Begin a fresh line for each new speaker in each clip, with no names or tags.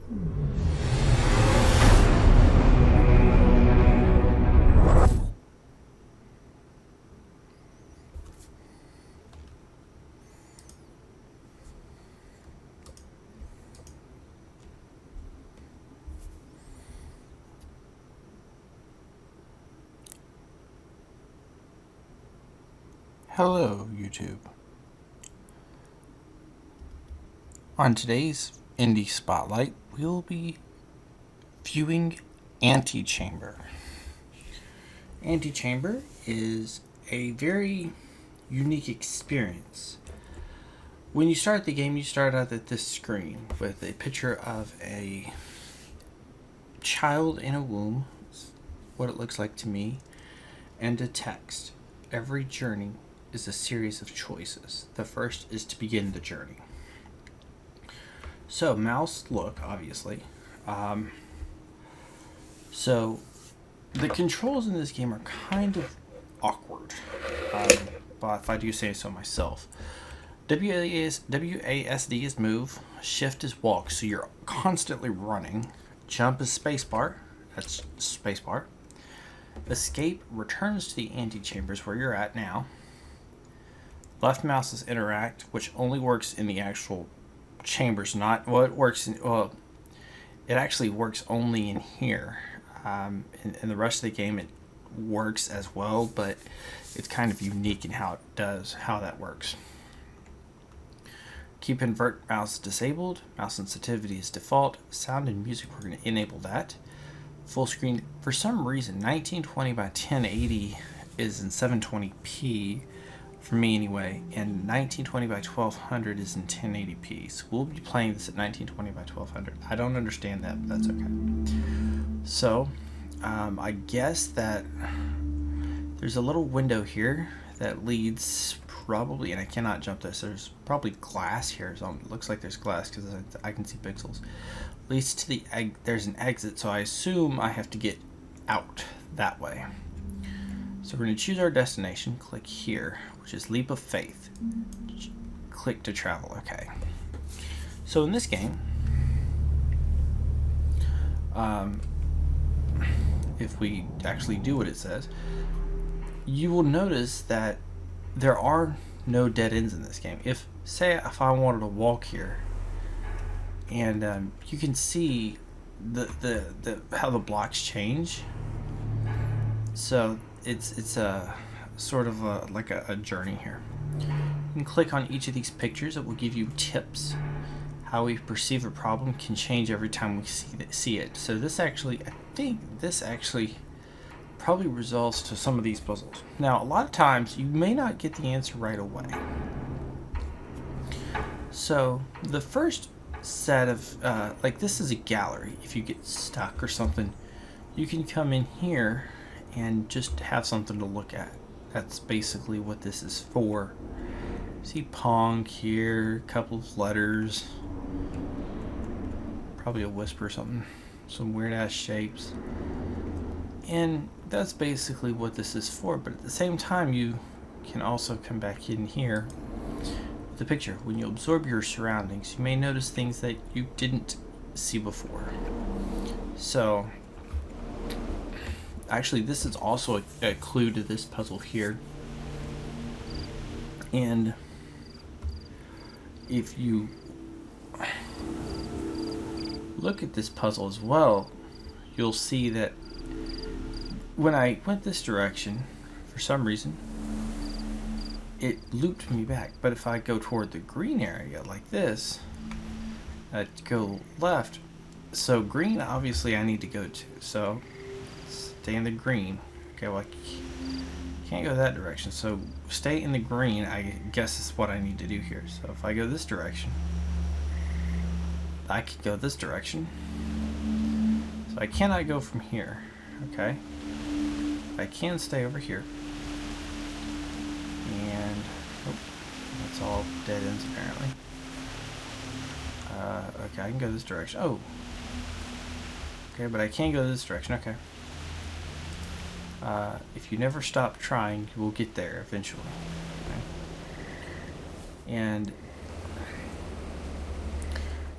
Hello, YouTube. On today's Indie Spotlight, we'll be viewing Antichamber. Antichamber is a very unique experience. When you start the game, you start out at this screen with a picture of a child in a womb, what it looks like to me, and a text. Every journey is a series of choices. The first is to begin the journey. So, mouse look, obviously. So, the controls in this game are kind of awkward, but if I do say so myself. WASD is move, shift is walk, so you're constantly running. Jump is spacebar, that's spacebar. Escape returns to the antechambers where you're at now. Left mouse is interact, which only works in the actual chambers, not well. It works in it actually works only in here. In the rest of the game, it works as well, but it's kind of unique in how that works. Keep invert mouse disabled. Mouse sensitivity is default. Sound and music, we're going to enable that. Full screen, for some reason, 1920 by 1080 is in 720p. For me anyway, and 1920 by 1200 is in 1080p. So we'll be playing this at 1920 by 1200. I don't understand that, but that's okay. So, I guess that there's a little window here that leads probably, and I cannot jump this, there's probably glass here. So it looks like there's glass because I can see pixels. Leads to the there's an exit, so I assume I have to get out that way. So we're going to choose our destination, click here, which is Leap of Faith. Click to travel, okay. So in this game, if we actually do what it says, you will notice that there are no dead ends in this game. If I wanted to walk here, and you can see the how the blocks change. So it's a sort of like a journey here. You can click on each of these pictures. It will give you tips. How we perceive a problem can change every time we see it. So this actually, I think this actually probably resolves to some of these puzzles. Now, a lot of times you may not get the answer right away. So the first set of, like this is a gallery. If you get stuck or something, you can come in here and just have something to look at. That's basically what this is for. See Pong here, a couple of letters, probably a whisper or something, some weird ass shapes. And that's basically what this is for, but at the same time you can also come back in here with the picture. When you absorb your surroundings, you may notice things that you didn't see before. So actually, this is also a clue to this puzzle here. And if you look at this puzzle as well, you'll see that when I went this direction, for some reason, it looped me back. But if I go toward the green area like this, I'd go left. So green, obviously, I need to go to. So stay in the green. Okay, well, I can't go that direction. So stay in the green, I guess is what I need to do here. So if I go this direction, I could go this direction. So I cannot go from here. Okay. I can stay over here. And oh, that's all dead ends apparently. Okay, I can go this direction. Oh. Okay, but I can't go this direction. Okay. If you never stop trying, you will get there eventually. Okay? And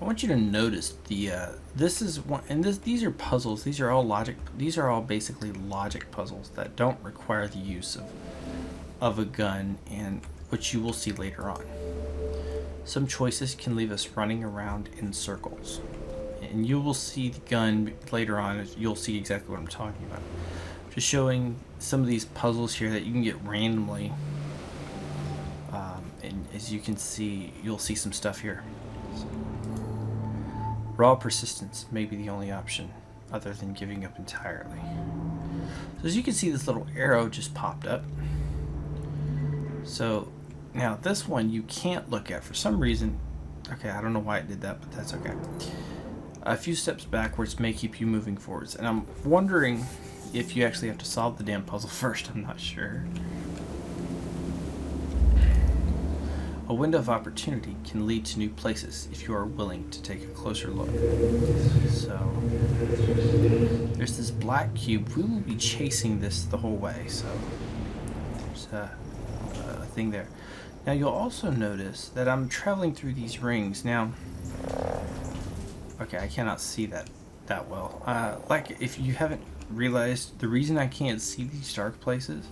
want you to notice this is one, and these are puzzles. These are all logic. These are all basically logic puzzles that don't require the use of a gun, and which you will see later on. Some choices can leave us running around in circles, and you will see the gun later on. You'll see exactly what I'm talking about. Just showing some of these puzzles here that you can get randomly, and as you can see, you'll see some stuff here. Raw persistence may be the only option other than giving up entirely. So as you can see, this little arrow just popped up. So now this one you can't look at for some reason. Okay, I don't know why it did that, but that's okay. A few steps backwards may keep you moving forwards, and I'm wondering if you actually have to solve the damn puzzle first. I'm not sure. A window of opportunity can lead to new places if you are willing to take a closer look. So there's this black cube. We will be chasing this the whole way, so there's a thing there. Now you'll also notice that I'm traveling through these rings. Now, okay, I cannot see that well. Like, if you haven't realized, the reason I can't see these dark places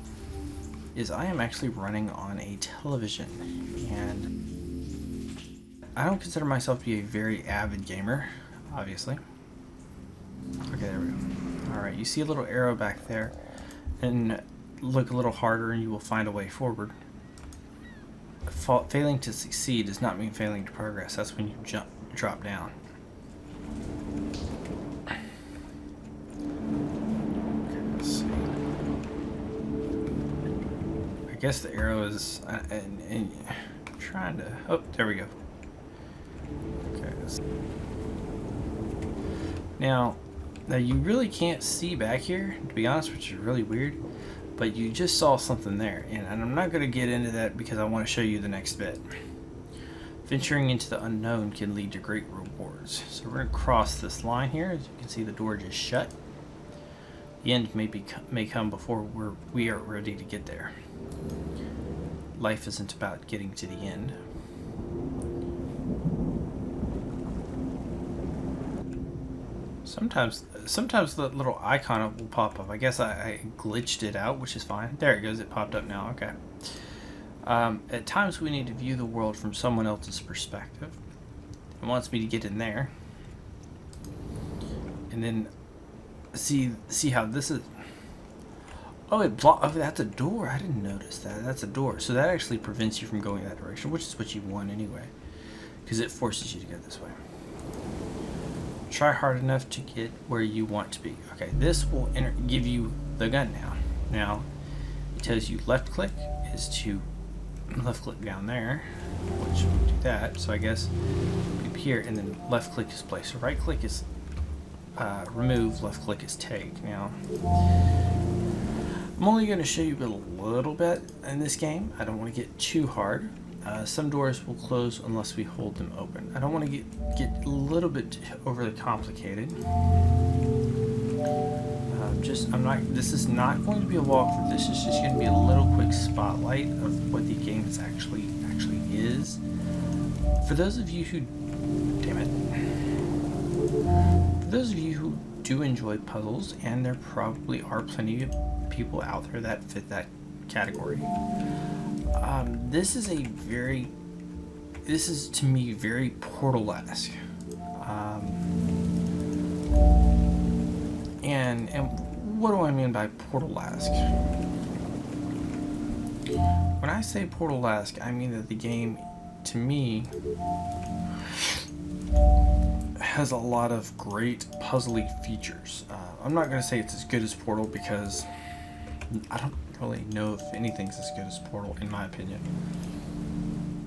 is I am actually running on a television, and I don't consider myself to be a very avid gamer, obviously. Okay, there we go. Alright, you see a little arrow back there, and look a little harder and you will find a way forward. Failing to succeed does not mean failing to progress. That's when you drop down. I guess the arrow is, and I'm trying to, oh, there we go. Okay. Now you really can't see back here, to be honest, which is really weird, but you just saw something there, and I'm not going to get into that because I want to show you the next bit. Venturing into the unknown can lead to great rewards. So we're going to cross this line here. As you can see, the door just shut. The end may come before we are ready to get there. Life isn't about getting to the end. Sometimes the little icon will pop up. I guess I glitched it out, which is fine. There it goes. It popped up now. Okay. At times we need to view the world from someone else's perspective. It wants me to get in there, and then see how this is. Oh, oh, that's a door. I didn't notice that. That's a door. So that actually prevents you from going that direction, which is what you want anyway, because it forces you to go this way. Try hard enough to get where you want to be. Okay, this will give you the gun now. Now, it tells you left click is to left click down there, which will do that. So I guess up here, and then left click is play. So right click is remove, left click is take. Now, I'm only going to show you a little bit in this game. I don't want to get too hard. Some doors will close unless we hold them open. I don't want to get a little bit overly complicated. This is not going to be a walkthrough. This is just going to be a little quick spotlight of what the game actually is. For those of you who, for those of you who do enjoy puzzles, and there probably are plenty of people out there that fit that category. This is to me very Portal-esque. And what do I mean by Portal-esque? When I say Portal-esque, I mean that the game, to me, has a lot of great puzzly features. I'm not going to say it's as good as Portal because I don't really know if anything's as good as Portal, in my opinion.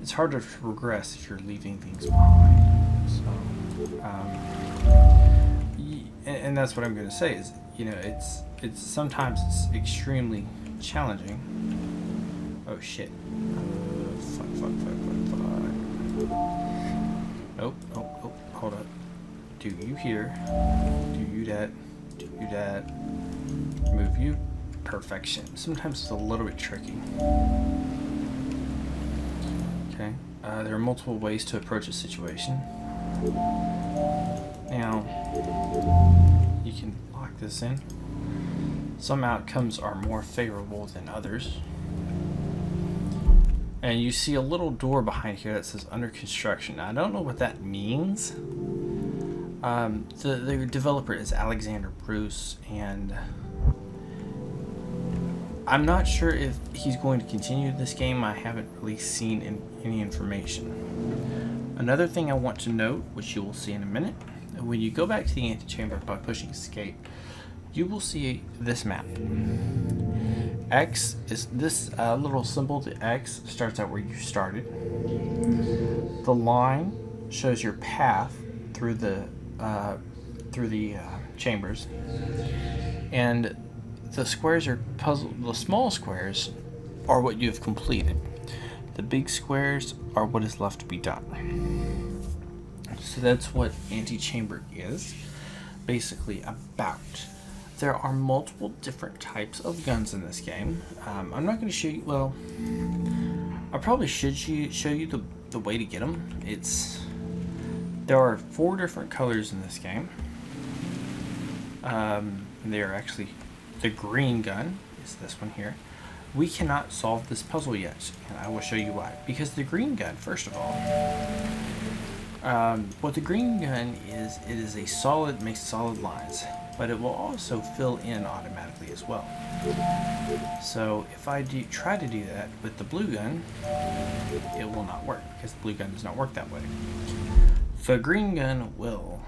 It's harder to progress if you're leaving things behind. So, and that's what I'm going to say is, it's sometimes it's extremely challenging. Oh shit! Fuck! Nope. Hold up. Do you here? Do you that? Do you that? Remove you. Perfection. Sometimes it's a little bit tricky. Okay. There are multiple ways to approach a situation. Now, you can lock this in. Some outcomes are more favorable than others. And you see a little door behind here that says under construction. Now, I don't know what that means. The developer is Alexander Bruce, and I'm not sure if he's going to continue this game. I haven't really seen any information. Another thing I want to note, which you will see in a minute, when you go back to the antechamber by pushing escape, you will see this map. X is this little symbol. The X starts out where you started. The line shows your path through the chambers, and the squares are puzzle. The small squares are what you have completed. The big squares are what is left to be done. So that's what Antichamber is basically about. There are multiple different types of guns in this game. I'm not going to show you. Well, I probably should show you the way to get them. There are 4 different colors in this game. They are actually, the green gun is this one here. We cannot solve this puzzle yet, and I will show you why. Because the green gun, first of all, what the green gun is, it is makes solid lines, but it will also fill in automatically as well. So if I try to do that with the blue gun, it will not work, because the blue gun does not work that way. The green gun will,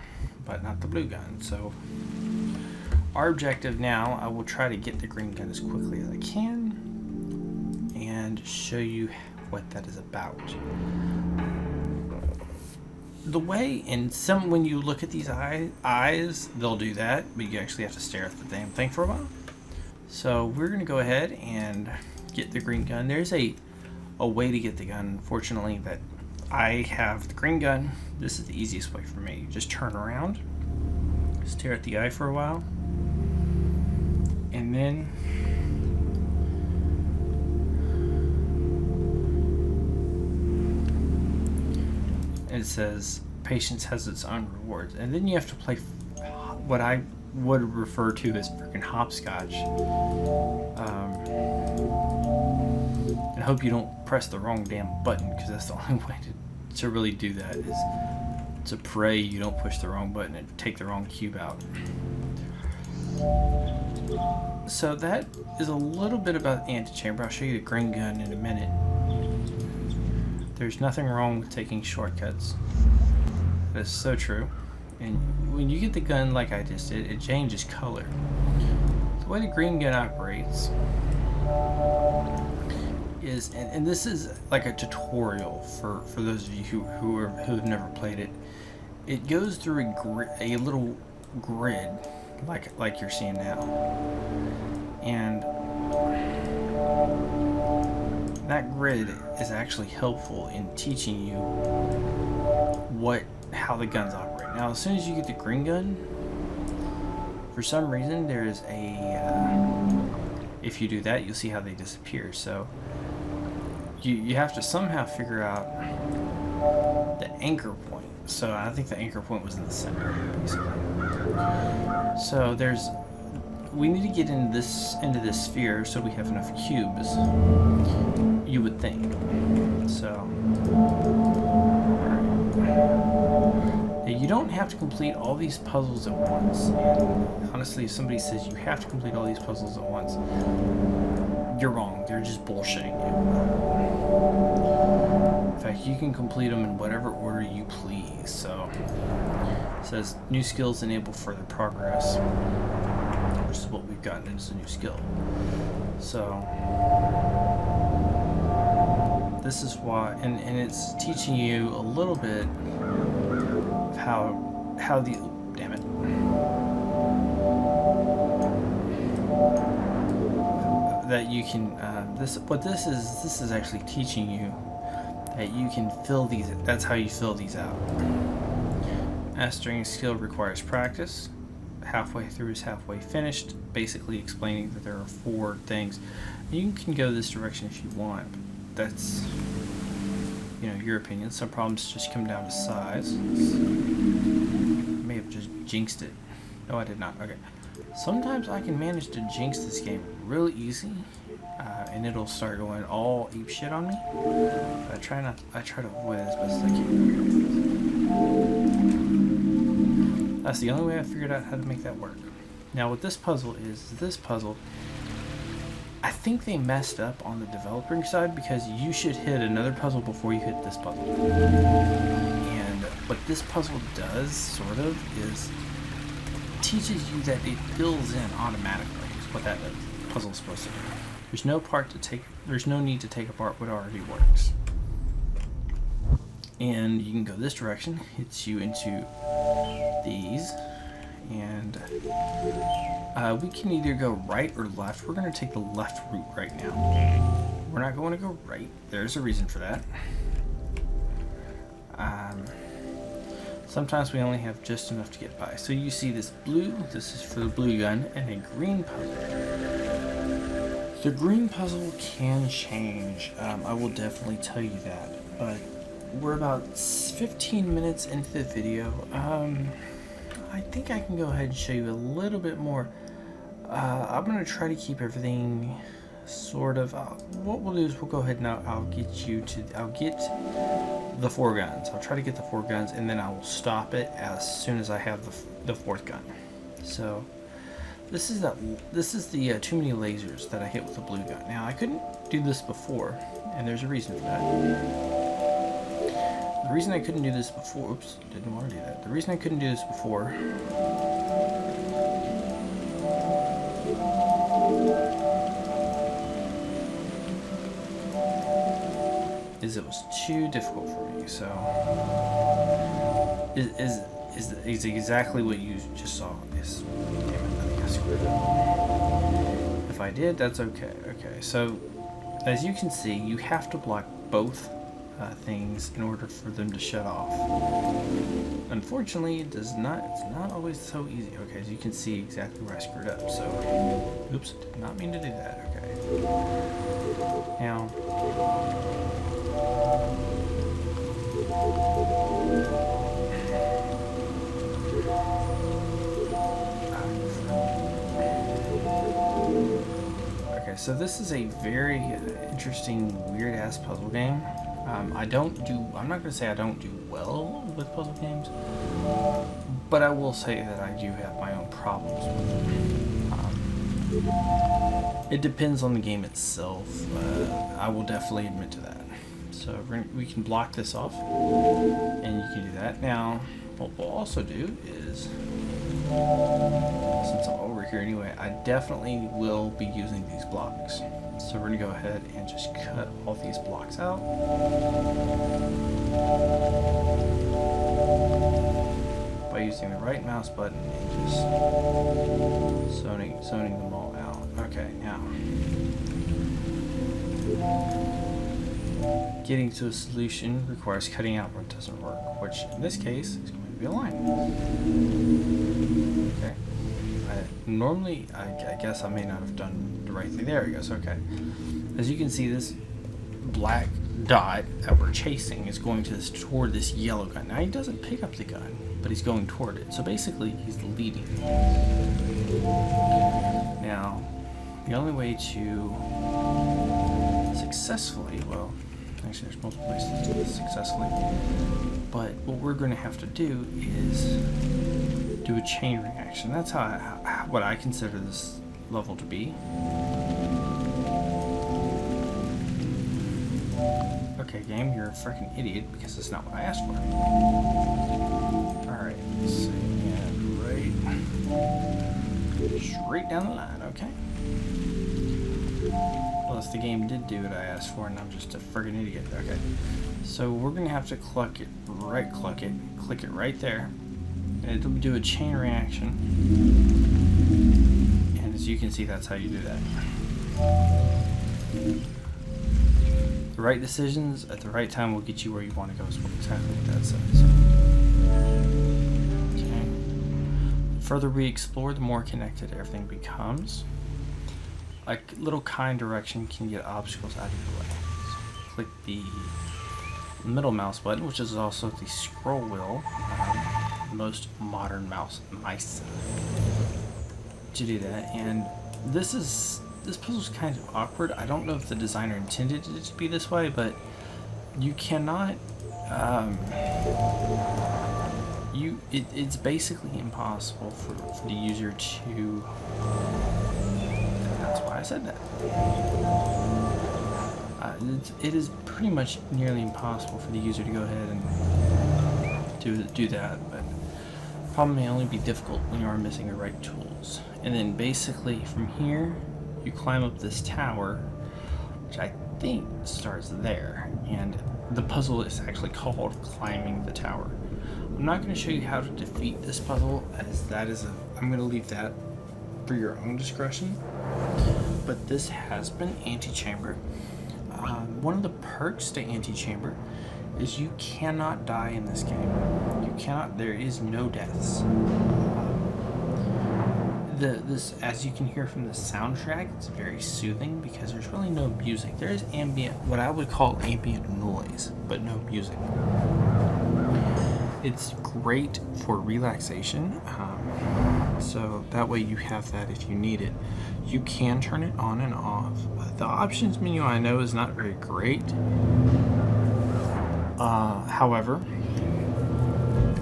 but not the blue gun. So our objective now, I will try to get the green gun as quickly as I can and show you what that is about. The way, when you look at these eyes, they'll do that, but you actually have to stare at the damn thing for a while. So we're going to go ahead and get the green gun. There's a way to get the gun, unfortunately, that I have the green gun. This is the easiest way for me. Just turn around, stare at the eye for a while, and then it says patience has its own rewards, and then you have to play what I would refer to as freaking hopscotch, and hope you don't press the wrong damn button, because that's the only way to really do that, is to pray you don't push the wrong button and take the wrong cube out. So that is a little bit about the antechamber. I'll show you the green gun in a minute. There's nothing wrong with taking shortcuts. That is so true. And when you get the gun like I just did, it changes color. The way the green gun operates is, and this is like a tutorial for those of you who have never played it. It goes through a little grid like you're seeing now, and that grid is actually helpful in teaching you how the guns operate. Now, as soon as you get the green gun, for some reason there is if you do that, you'll see how they disappear. So you have to somehow figure out the anchor point. So I think the anchor point was in the center, basically. So we need to get into this sphere so we have enough cubes, you would think. So you don't have to complete all these puzzles at once. And honestly, if somebody says you have to complete all these puzzles at once, you're wrong. They're just bullshitting you. In fact, you can complete them in whatever order you please. So it says new skills enable further progress, which is what we've gotten as a new skill. So this is why, and it's teaching you a little bit of how the, damn it, that you can this is actually teaching you that you can fill these. That's how you fill these out. Mastering a skill requires practice. Halfway through is halfway finished, basically explaining that there are 4 things. You can go this direction if you want, but you know, your opinion. Some problems just come down to size. I may have just jinxed it. No, I did not. Okay. Sometimes I can manage to jinx this game really easy, and it'll start going all ape shit on me. But I try to avoid it as best as I can. That's the only way I figured out how to make that work. Now, what this puzzle is I think they messed up on the developing side, because you should hit another puzzle before you hit this puzzle. And what this puzzle does, sort of, is teaches you that it fills in automatically. Is what that puzzle is supposed to do. There's no need to take apart what already works. And you can go this direction, hits you into these, and we can either go right or left. We're going to take the left route right now. We're not going to go right. There's a reason for that. Sometimes we only have just enough to get by. So you see this blue, this is for the blue gun, and a green puzzle. The green puzzle can change. I will definitely tell you that. But we're about 15 minutes into the video. I think I can go ahead and show you a little bit more. I'm going to try to keep everything sort of... what we'll do is we'll go ahead and I'll get the 4 guns. I'll try to get the 4 guns, and then I will stop it as soon as I have the 4th gun. So this is the too many lasers that I hit with the blue gun. Now, I couldn't do this before, and there's a reason for that. The reason I couldn't do this before, oops, didn't want to do that. The reason I couldn't do this before is it was too difficult for me. So is exactly what you just saw. Is, damn it, I think I screwed up. If I did, that's okay. Okay, so as you can see, you have to block both things in order for them to shut off. Unfortunately, it's not always so easy. Okay, as you can see exactly where I screwed up. So, oops, did not mean to do that. Okay. Now, okay, so this is a very interesting, weird-ass puzzle game. I'm not going to say I don't do well with puzzle games, but I will say that I do have my own problems with it. It depends on the game itself. I will definitely admit to that. So we can block this off, and you can do that. Now, what we'll also do is, since I'm over here anyway, I definitely will be using these blocks. So we're going to go ahead and just cut all these blocks out. By using the right mouse button and just zoning them all out. Okay, now, getting to a solution requires cutting out what doesn't work, which in this case is going to be a line. Okay. Normally, I guess I may not have done the right thing. There it goes. Okay. As you can see, this black dot that we're chasing is going toward this yellow gun. Now, he doesn't pick up the gun, but he's going toward it. So basically, he's leading. Now, the only way to successfully, well, actually there's multiple ways to do this successfully, but what we're going to have to do is do a chain reaction. That's what I consider this level to be. Okay, game, you're a freaking idiot because it's not what I asked for. Alright, let's see. Yeah, straight down the line, okay. Plus, the game did do what I asked for, and I'm just a friggin' idiot. Okay, so we're gonna have to click it right there, and it'll do a chain reaction. And as you can see, that's how you do that. The right decisions at the right time will get you where you want to go. Is exactly what that says. Okay. The further we explore, the more connected everything becomes. Like little kind direction can get obstacles out of your way. So click the middle mouse button, which is also the scroll wheel, most modern mice to do that. And this puzzle's kind of awkward. I don't know if the designer intended it to be this way, but you cannot. It's basically impossible for the user to. That's why I said that. It is pretty much nearly impossible for the user to go ahead and do that, but the problem may only be difficult when you are missing the right tools. And then basically from here, you climb up this tower, which I think starts there, and the puzzle is actually called Climbing the Tower. I'm not going to show you how to defeat this puzzle, as I'm going to leave that for your own discretion. But this has been Antichamber. One of the perks to Antichamber is you cannot die in this game. There is no deaths. This, as you can hear from the soundtrack, it's very soothing because there's really no music. There is what I would call ambient noise, but no music. It's great for relaxation, so that way you have that if you need it. You can turn it on and off. The options menu, I know, is not very great. However,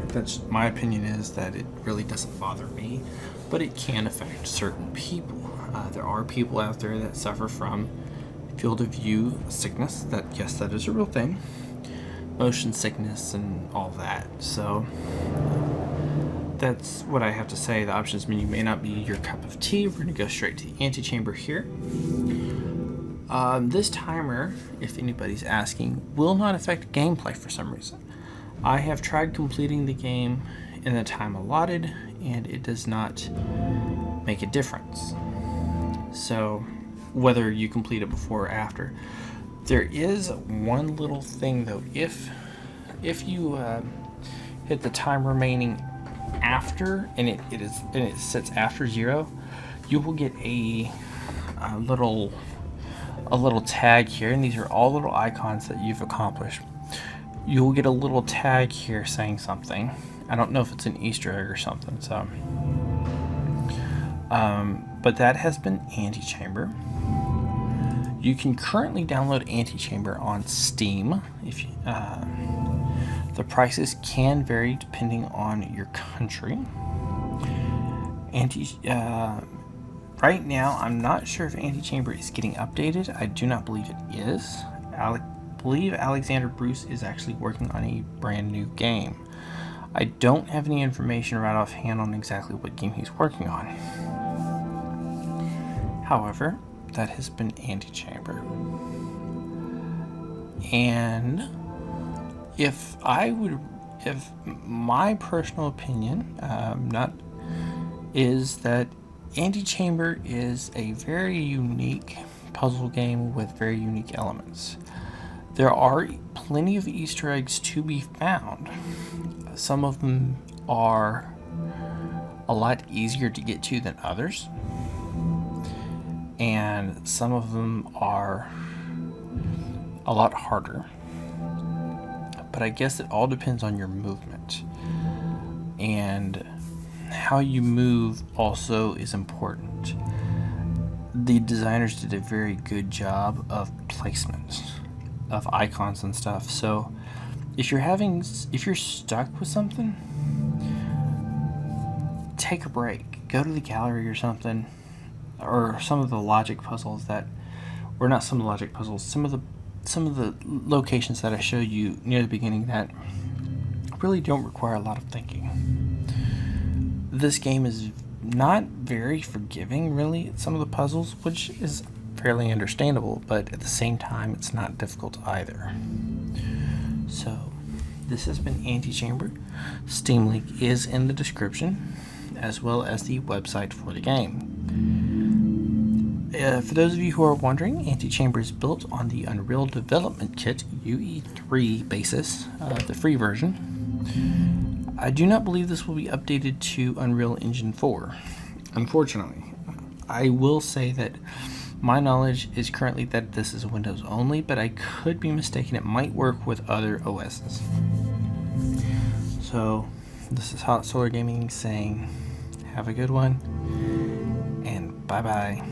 that's my opinion, is that it really doesn't bother me, but it can affect certain people. There are people out there that suffer from field of view sickness. Yes, that is a real thing. Motion sickness and all that. So that's what I have to say. The options menu may not be your cup of tea. We're going to go straight to the Antichamber here. This timer, if anybody's asking, will not affect gameplay for some reason. I have tried completing the game in the time allotted, and it does not make a difference. So whether you complete it before or after. There is one little thing though. If you hit the time remaining after, and it sits after 0, you will get a little tag here, and these are all little icons that you've accomplished. You will get a little tag here saying something. I don't know if it's an Easter egg or something. So, but that has been Antichamber. You can currently download Antichamber on Steam. The prices can vary depending on your country. Right now, I'm not sure if Antichamber is getting updated. I do not believe it is. I believe Alexander Bruce is actually working on a brand new game. I don't have any information right offhand on exactly what game he's working on. However, that has been Antichamber. And if my personal opinion, is that Antichamber is a very unique puzzle game with very unique elements. There are plenty of Easter eggs to be found. Some of them are a lot easier to get to than others, and some of them are a lot harder. But I guess it all depends on your movement, and how you move also is important. The designers did a very good job of placement of icons and stuff. So if you're stuck with something, take a break, go to the gallery or something, or some of the logic puzzles some of the locations that I showed you near the beginning that really don't require a lot of thinking. This game is not very forgiving, really, at some of the puzzles, which is fairly understandable, but at the same time, it's not difficult either. So, this has been Antichamber. Steam link is in the description, as well as the website for the game. For those of you who are wondering, Antichamber is built on the Unreal Development Kit UE3 basis, the free version. I do not believe this will be updated to Unreal Engine 4, unfortunately. I will say that My knowledge is currently that this is Windows only, but I could be mistaken. It might work with other OSs. So this is Hot Solar Gaming saying have a good one, and bye bye.